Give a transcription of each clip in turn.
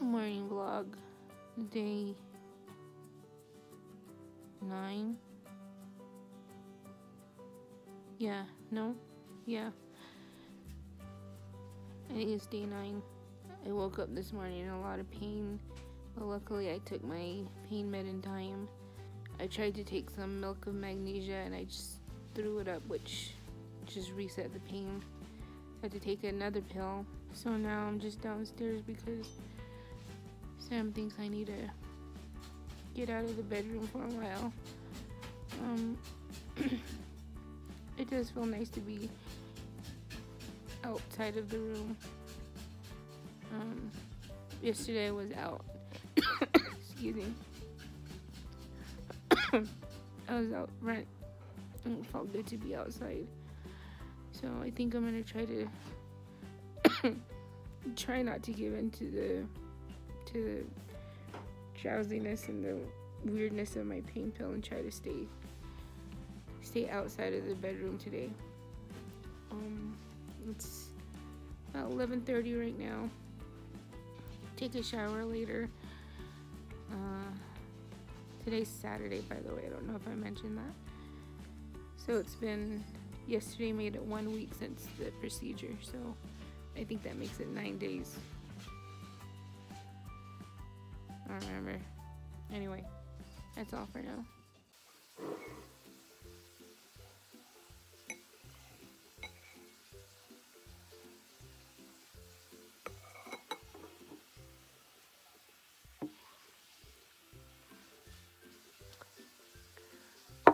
Morning vlog, day 9. Yeah, I think it's day 9. I woke up this morning in a lot of pain, but luckily I took my pain med in time. I tried to take some milk of magnesia and I just threw it up, which just reset the pain. I had to take another pill, so now I'm just downstairs because Sam thinks I need to get out of the bedroom for a while. It does feel nice to be outside of the room. Yesterday I was out. Excuse me. I was out right, and it felt good to be outside. So I think I'm gonna try not to give in to the drowsiness and the weirdness of my pain pill and try to stay outside of the bedroom today. It's about 11:30 right now. Take a shower later. Today's Saturday, by the way. I don't know if I mentioned that. So it's been, yesterday made it 1 week since the procedure, so I think that makes it 9 days. I don't remember. Anyway, that's all for now.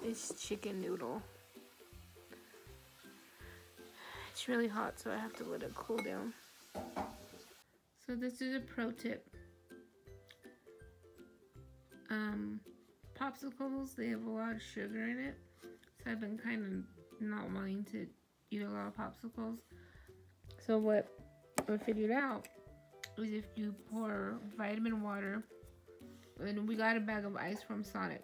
This chicken noodle. It's really hot, so I have to let it cool down. So this is a pro tip. Popsicles, they have a lot of sugar in it, so I've been kind of not wanting to eat a lot of popsicles. So what I figured out is if you pour vitamin water, and we got a bag of ice from Sonic,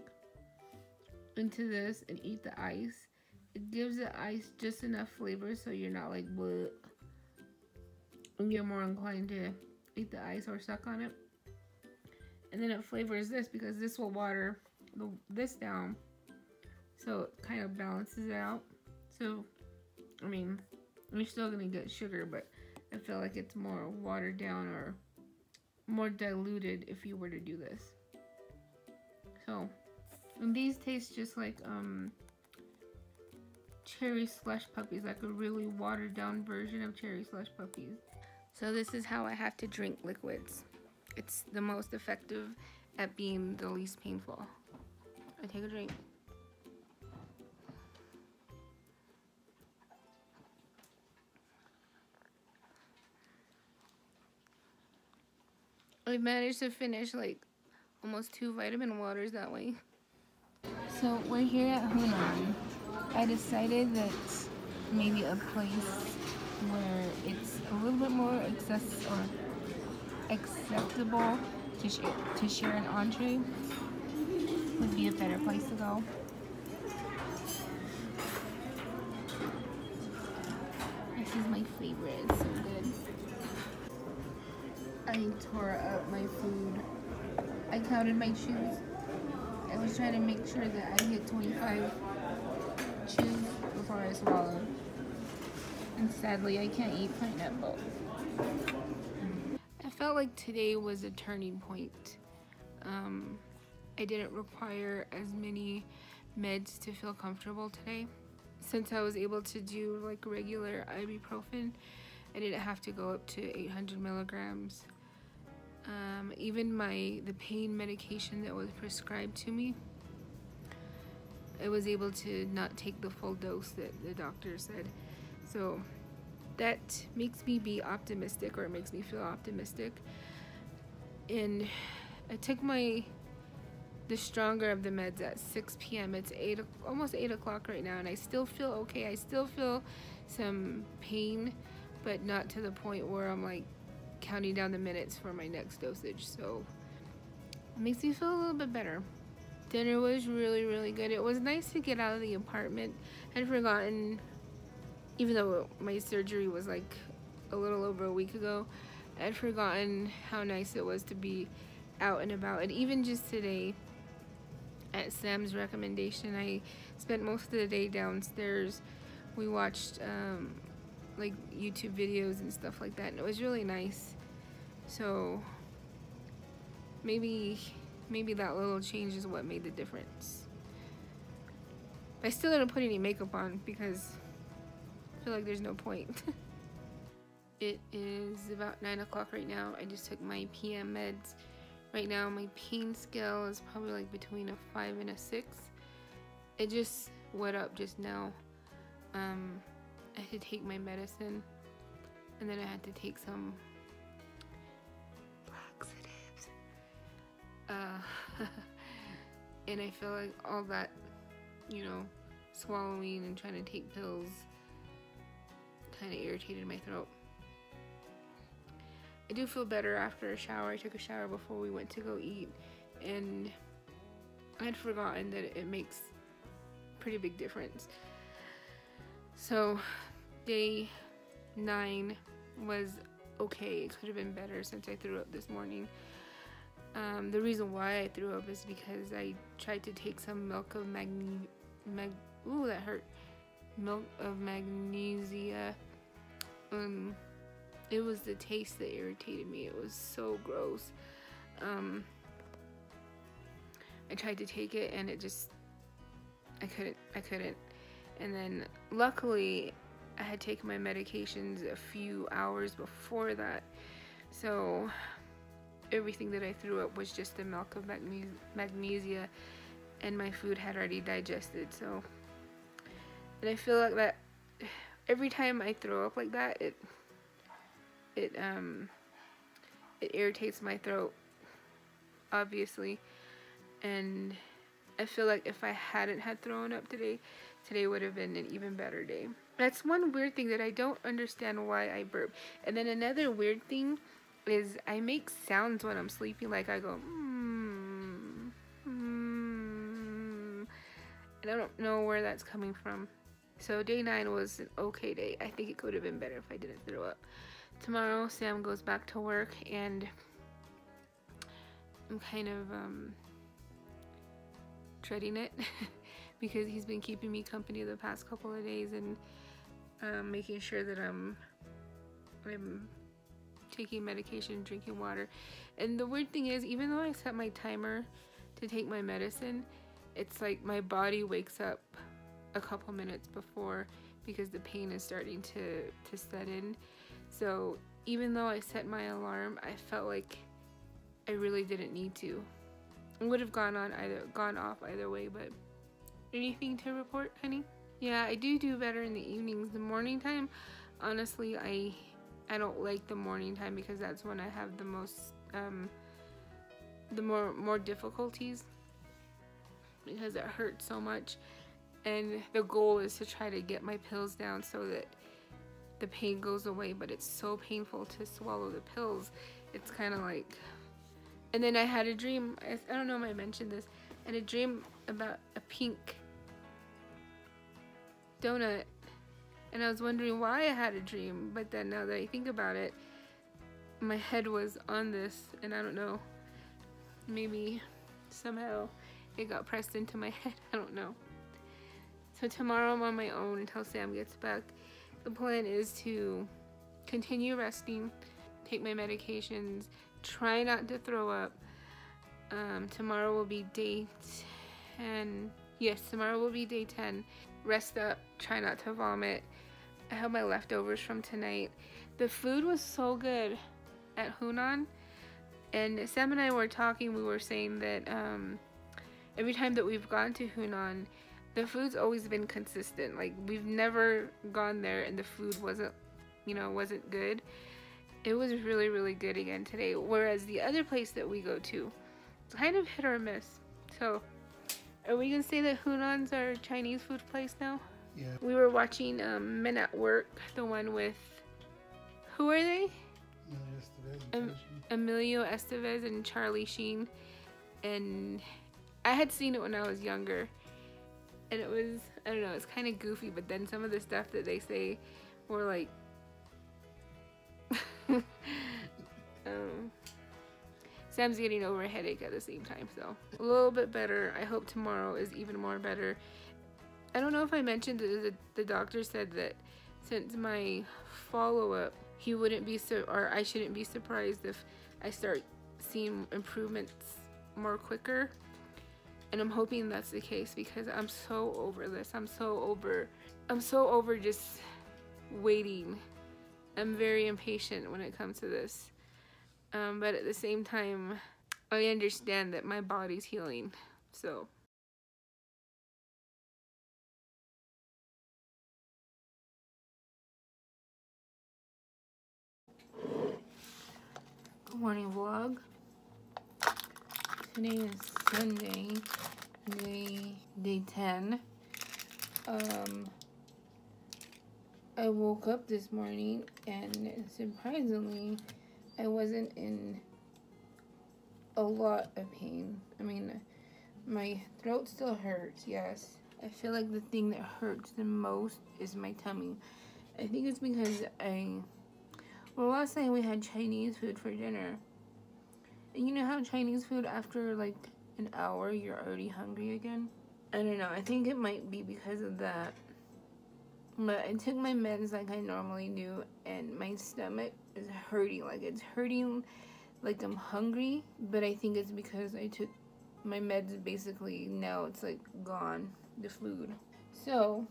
into this and eat the ice, it gives the ice just enough flavor so you're not like bleh, and you're more inclined to eat the ice or suck on it. And then it flavors this because this will water this down, so it kind of balances it out. So I mean, you're still gonna get sugar, but I feel like it's more watered down or more diluted if you were to do this. So, and these taste just like cherry slush puppies, like a really watered down version of cherry slush puppies. So this is how I have to drink liquids. It's the most effective at being the least painful. I take a drink. I managed to finish like almost 2 vitamin waters that way. So we're here at Hunan. I decided that maybe a place where it's a little bit more acceptable to share an entree would be a better place to go. This is my favorite. It's so good. I tore up my food. I counted my chews. I was trying to make sure that I hit 25 chews before I swallowed. And sadly, I can't eat pineapple. I felt like today was a turning point. I didn't require as many meds to feel comfortable today. Since I was able to do like regular ibuprofen, I didn't have to go up to 800 milligrams. Even the pain medication that was prescribed to me, I was able to not take the full dose that the doctor said. So that makes me be optimistic, or it makes me feel optimistic. And I took the stronger of the meds at 6 p.m. It's almost 8 o'clock right now, and I still feel okay. I still feel some pain, but not to the point where I'm like counting down the minutes for my next dosage. So it makes me feel a little bit better. Dinner was really, really good. It was nice to get out of the apartment. I'd forgotten, even though my surgery was like a little over a week ago, I'd forgotten how nice it was to be out and about. And even just today, at Sam's recommendation, I spent most of the day downstairs. We watched like YouTube videos and stuff like that, and it was really nice. So maybe that little change is what made the difference. I still didn't put any makeup on because I feel like there's no point. It is about 9 o'clock right now. I just took my PM meds. Right now my pain scale is probably like between a 5 and a 6. It just went up just now. I had to take my medicine, and then I had to take some laxatives. And I feel like all that, you know, swallowing and trying to take pills kind of irritated my throat. I do feel better after a shower. I took a shower before we went to go eat, and I had forgotten that it makes a pretty big difference. So day 9 was okay. It could have been better since I threw up this morning. The reason why I threw up is because I tried to take some milk of ooh, that hurt. Milk of magnesia. It was the taste that irritated me. It was so gross. I tried to take it and it just, I couldn't. And then luckily I had taken my medications a few hours before that. So everything that I threw up was just the milk of magnesia, and my food had already digested. So, and I feel like that every time I throw up like that, it irritates my throat, obviously. And I feel like if I hadn't had thrown up today would have been an even better day. That's one weird thing that I don't understand why I burp. And then another weird thing is I make sounds when I'm sleeping, like I go and I don't know where that's coming from. So day 9 was an okay day. I think it could have been better if I didn't throw up. Tomorrow Sam goes back to work, and I'm kind of dreading it because he's been keeping me company the past couple of days, and making sure that I'm taking medication, drinking water. And the weird thing is, even though I set my timer to take my medicine, it's like my body wakes up a couple minutes before because the pain is starting to set in. So even though I set my alarm, I felt like I really didn't need to. It would have gone off either way. But anything to report, honey? Yeah, I do better in the evenings. The morning time, honestly, I don't like the morning time because that's when I have the most the more difficulties, because it hurts so much. And the goal is to try to get my pills down so that the pain goes away, but it's so painful to swallow the pills. It's kind of like, and then I had a dream, I don't know if I mentioned this, I had a dream about a pink donut, and I was wondering why I had a dream. But then now that I think about it, my head was on this, and I don't know, maybe somehow it got pressed into my head. I don't know. So tomorrow I'm on my own until Sam gets back. The plan is to continue resting, take my medications, try not to throw up. Tomorrow will be day 10. Yes, tomorrow will be day 10. Rest up, try not to vomit. I have my leftovers from tonight. The food was so good at Hunan, and Sam and I were talking. We were saying that every time that we've gone to Hunan, the food's always been consistent. Like, we've never gone there and the food wasn't good. It was really, really good again today. Whereas the other place that we go to, it's kind of hit or miss. So, are we gonna say that Hunan's our Chinese food place now? Yeah. We were watching Men at Work, the one with, who are they? Emilio Estevez and Charlie Sheen. And I had seen it when I was younger, and it was, I don't know, it's kind of goofy, but then some of the stuff that they say were like Sam's getting over a headache at the same time, so a little bit better. I hope tomorrow is even more better. I don't know if I mentioned that the doctor said that since my follow-up, he wouldn't be or I shouldn't be surprised if I start seeing improvements more quicker. And I'm hoping that's the case, because I'm so over this. I'm so over just waiting. I'm very impatient when it comes to this. But at the same time, I understand that my body's healing. So good morning vlog. Today is Sunday, day 10. I woke up this morning and surprisingly I wasn't in a lot of pain. I mean, my throat still hurts, yes. I feel like the thing that hurts the most is my tummy. I think it's because last night we had Chinese food for dinner. And you know how Chinese food, after like an hour, you're already hungry again? I don't know, I think it might be because of that. But I took my meds like I normally do, and my stomach is hurting. Like, it's hurting like I'm hungry, but I think it's because I took my meds. Basically now it's like gone, the food. So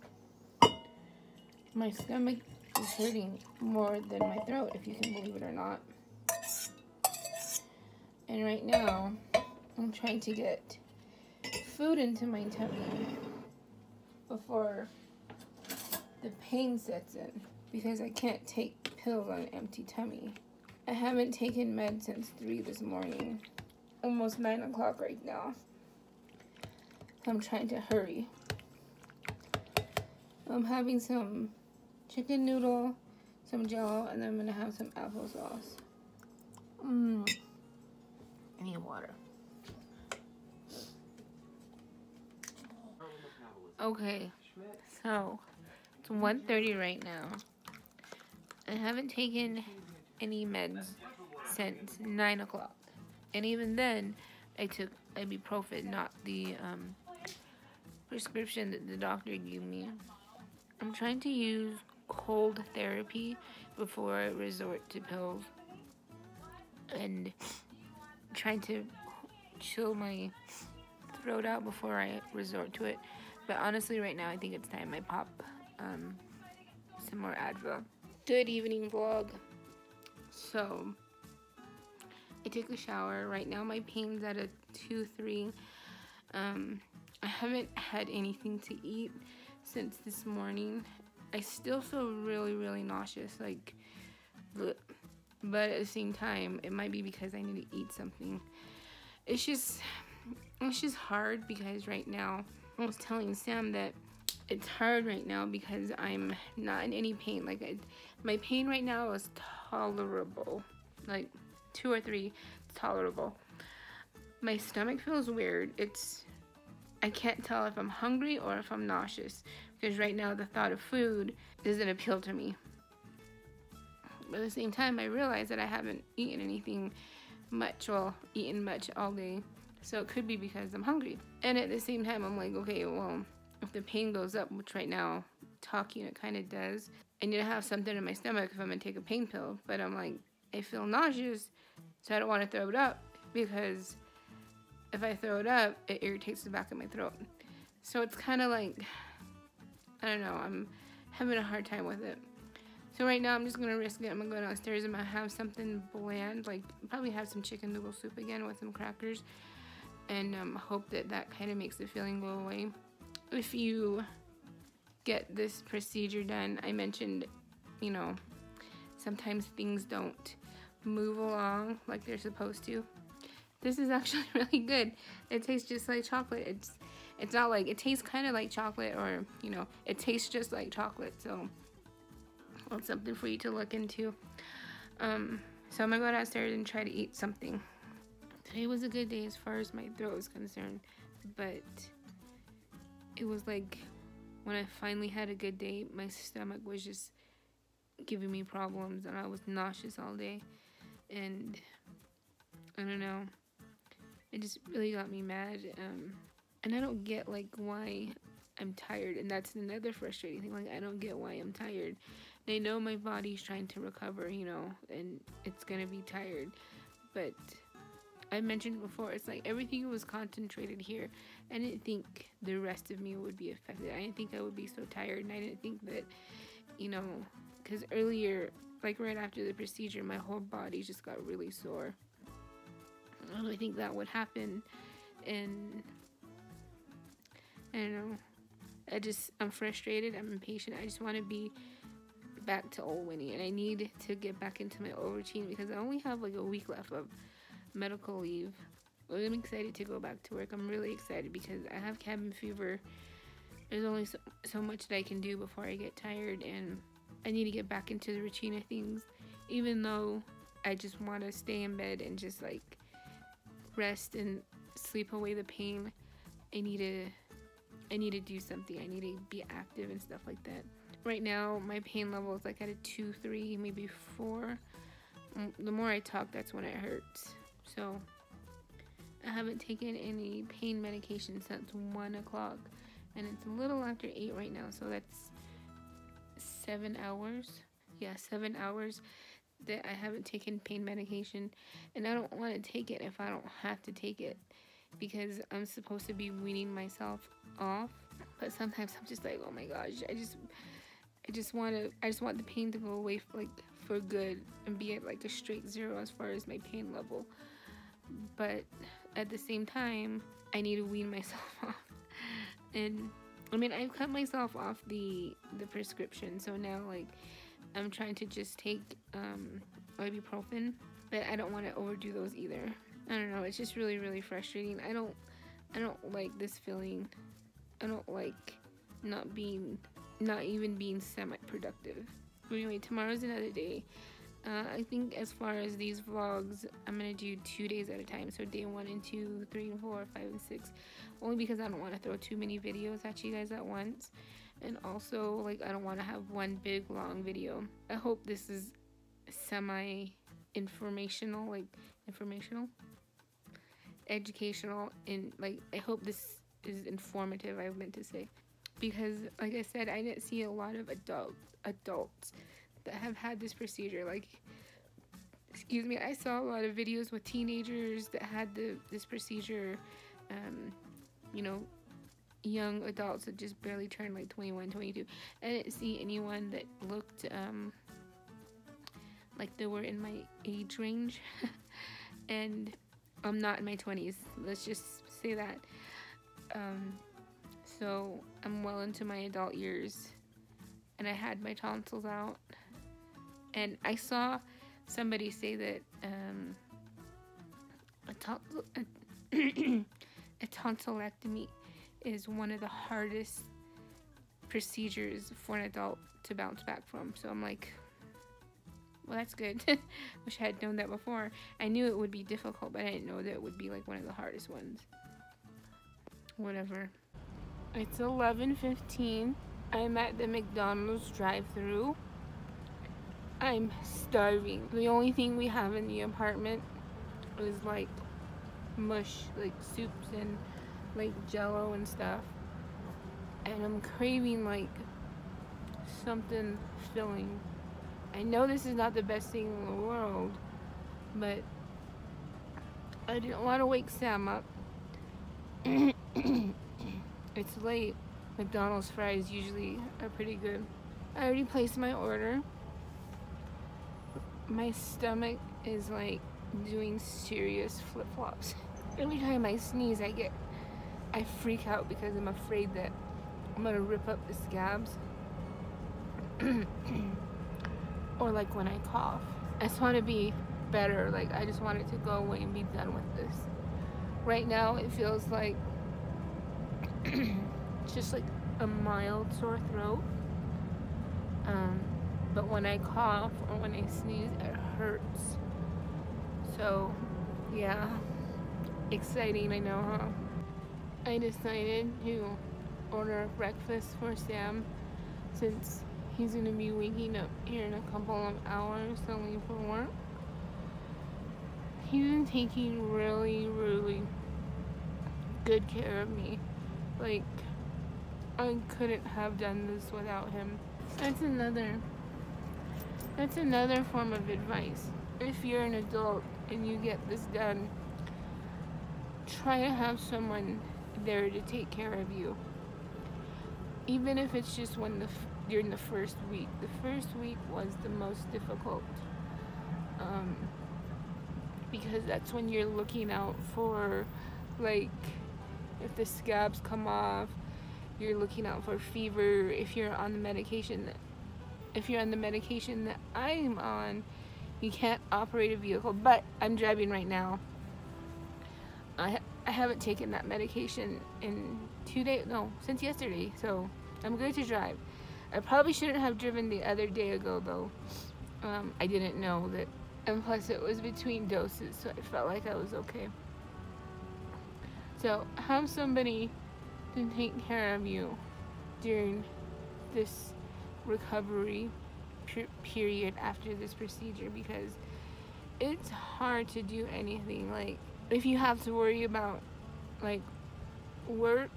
my stomach is hurting more than my throat, if you can believe it or not. And right now I'm trying to get food into my tummy before the pain sets in, because I can't take pills on an empty tummy. I haven't taken meds since 3 this morning. Almost 9 o'clock right now. I'm trying to hurry. I'm having some chicken noodle, some jello, and then I'm gonna have some applesauce. I need water. Okay, so it's 1:30 right now. I haven't taken any meds since 9 o'clock. And even then, I took ibuprofen, not the prescription that the doctor gave me. I'm trying to use cold therapy before I resort to pills. And trying to chill my throat out before I resort to it. But honestly, right now, I think it's time I pop some more Advil. Good evening vlog. So I took a shower. Right now my pain's at a 2-3. I haven't had anything to eat since this morning. I still feel really nauseous, like, bleh. But at the same time, it might be because I need to eat something. It's just hard, because right now, I was telling Sam that it's hard right now because I'm not in any pain. Like, my pain right now is tolerable. Like 2 or 3, it's tolerable. My stomach feels weird. I can't tell if I'm hungry or if I'm nauseous, because right now the thought of food doesn't appeal to me. But at the same time, I realize that I haven't eaten anything much, eaten much all day. So it could be because I'm hungry. And at the same time, I'm like, okay, well, if the pain goes up, which right now, talking, it kind of does, I need to have something in my stomach if I'm going to take a pain pill. But I'm like, I feel nauseous, so I don't want to throw it up, because if I throw it up, it irritates the back of my throat. So it's kind of like, I don't know, I'm having a hard time with it. So right now, I'm just going to risk it. I'm going to go downstairs. I'm going to have something bland, like probably have some chicken noodle soup again with some crackers, and hope that that kind of makes the feeling go away. If you get this procedure done, I mentioned, you know, sometimes things don't move along like they're supposed to. This is actually really good. It tastes just like chocolate. It's not like, it tastes kind of like chocolate, or, you know, it tastes just like chocolate. So that's something for you to look into. So I'm gonna go downstairs and try to eat something. Today was a good day as far as my throat is concerned, but it was like when I finally had a good day, my stomach was just giving me problems, and I was nauseous all day. And I don't know. It just really got me mad. And I don't get like why I'm tired, and that's another frustrating thing. Like, I don't get why I'm tired. They know my body's trying to recover, you know, and it's gonna be tired. But I mentioned before, it's like everything was concentrated here. I didn't think the rest of me would be affected. I didn't think I would be so tired, and I didn't think that, you know, because earlier, like right after the procedure, my whole body just got really sore. I don't think that would happen, and I don't know. I'm frustrated. I'm impatient. I just want to be back to old Winnie, and I need to get back into my old routine because I only have like a week left of medical leave. I'm excited to go back to work. I'm really excited because I have cabin fever. There's only so much that I can do before I get tired, and I need to get back into the routine of things, even though I just want to stay in bed and just like rest and sleep away the pain. I need to do something. I need to be active and stuff like that. Right now, my pain level is like at a 2, 3, maybe 4. The more I talk, that's when it hurts. So I haven't taken any pain medication since 1 o'clock, and it's a little after 8 right now. So that's 7 hours. Yeah, 7 hours that I haven't taken pain medication, and I don't want to take it if I don't have to take it, because I'm supposed to be weaning myself off. But sometimes I'm just like, oh my gosh, I just want the pain to go away for good and be at like a straight 0 as far as my pain level. But at the same time, I need to wean myself off. And I mean, I've cut myself off the prescription, so now like I'm trying to just take ibuprofen, but I don't want to overdo those either. I don't know, it's just really, really frustrating. I don't like this feeling. I don't like not even being semi-productive. Anyway, tomorrow's another day. I think as far as these vlogs, I'm gonna do 2 days at a time. So day 1 and 2, 3 and 4, 5 and 6. Only because I don't want to throw too many videos at you guys at once. And also, like, I don't want to have one big long video. I hope this is semi-informational, like, educational, and, like, I hope this is informative, I meant to say. Because, like I said, I didn't see a lot of adults that have had this procedure. Like, excuse me, I saw a lot of videos with teenagers that had this procedure, you know, young adults that just barely turned like 21, 22. I didn't see anyone that looked like they were in my age range. And I'm not in my 20s, let's just say that. So I'm well into my adult years, and I had my tonsils out, and I saw somebody say that a tonsillectomy is one of the hardest procedures for an adult to bounce back from. So I'm like, well, that's good. Wish I had known that before. I knew it would be difficult, but I didn't know that it would be like one of the hardest ones. Whatever. It's 11:15. I'm at the McDonald's drive-thru. I'm starving. The only thing we have in the apartment is like mush, like soups and like Jello and stuff. And I'm craving like something filling. I know this is not the best thing in the world, but I didn't want to wake Sam up. It's late. McDonald's fries usually are pretty good. I already placed my order. My stomach is like doing serious flip-flops. Every time I sneeze, I freak out because I'm afraid that I'm gonna rip up the scabs. Or like when I cough. I just want to be better. Like, I just want it to go away and be done with this. Right now it feels like just like a mild sore throat. But when I cough or when I sneeze, it hurts. So yeah, exciting, I know, huh? I decided to order breakfast for Sam since he's gonna be waking up here in a couple of hours to leave for work. He's been taking really, really good care of me. Like, I couldn't have done this without him. That's another form of advice. If you're an adult and you get this done, try to have someone there to take care of you. Even if it's just during the first week. The first week was the most difficult. Because that's when you're looking out for, like, if the scabs come off, you're looking out for fever. If you're on the medication that I'm on, you can't operate a vehicle. But I'm driving right now. I haven't taken that medication in 2 days, no, since yesterday, so I'm good to drive. I probably shouldn't have driven the other day ago, though. I didn't know that, and plus it was between doses, so I felt like I was okay. So have somebody to take care of you during this recovery period after this procedure, because it's hard to do anything. Like, if you have to worry about, like, work,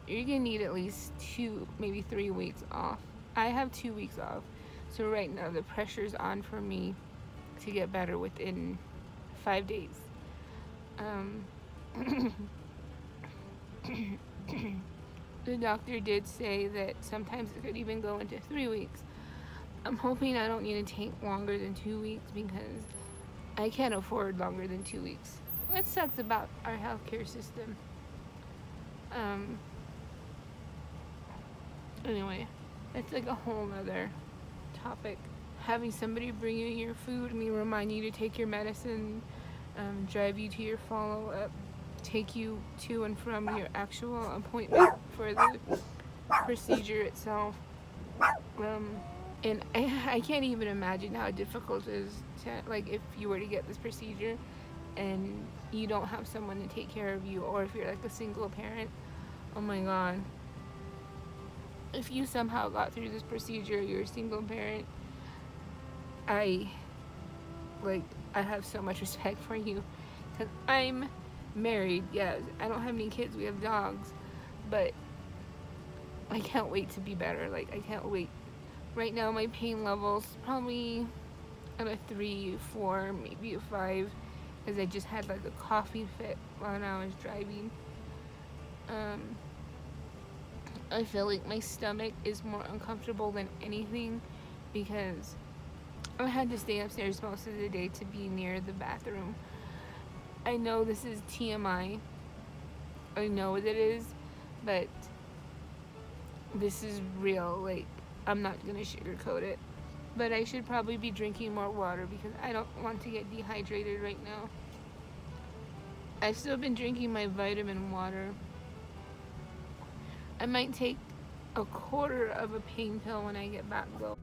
you're gonna need at least 2, maybe 3 weeks off. I have 2 weeks off, so right now the pressure's on for me to get better within 5 days. The doctor did say that sometimes it could even go into 3 weeks. I'm hoping I don't need to take longer than 2 weeks, because I can't afford longer than 2 weeks. What sucks about our healthcare system? Anyway, that's like a whole other topic. Having somebody bring you your food, remind you to take your medicine, drive you to your follow-up, take you to and from your actual appointment for the procedure itself. And I can't even imagine how difficult it is to, like, if you were to get this procedure and you don't have someone to take care of you, or if you're like a single parent. Oh my god. If you somehow got through this procedure, you're a single parent, I have so much respect for you, because I'm married. Yeah, I don't have any kids, we have dogs, but I can't wait to be better. Like, I can't wait. Right now my pain level's probably at a 3, 4, maybe a 5, because I just had like a coughing fit while I was driving. I feel like my stomach is more uncomfortable than anything, because I had to stay upstairs most of the day to be near the bathroom. I know this is TMI. I know what it is, but this is real. Like, I'm not gonna sugarcoat it. But I should probably be drinking more water, because I don't want to get dehydrated right now. I've still been drinking my vitamin water. I might take a quarter of a pain pill when I get back, though.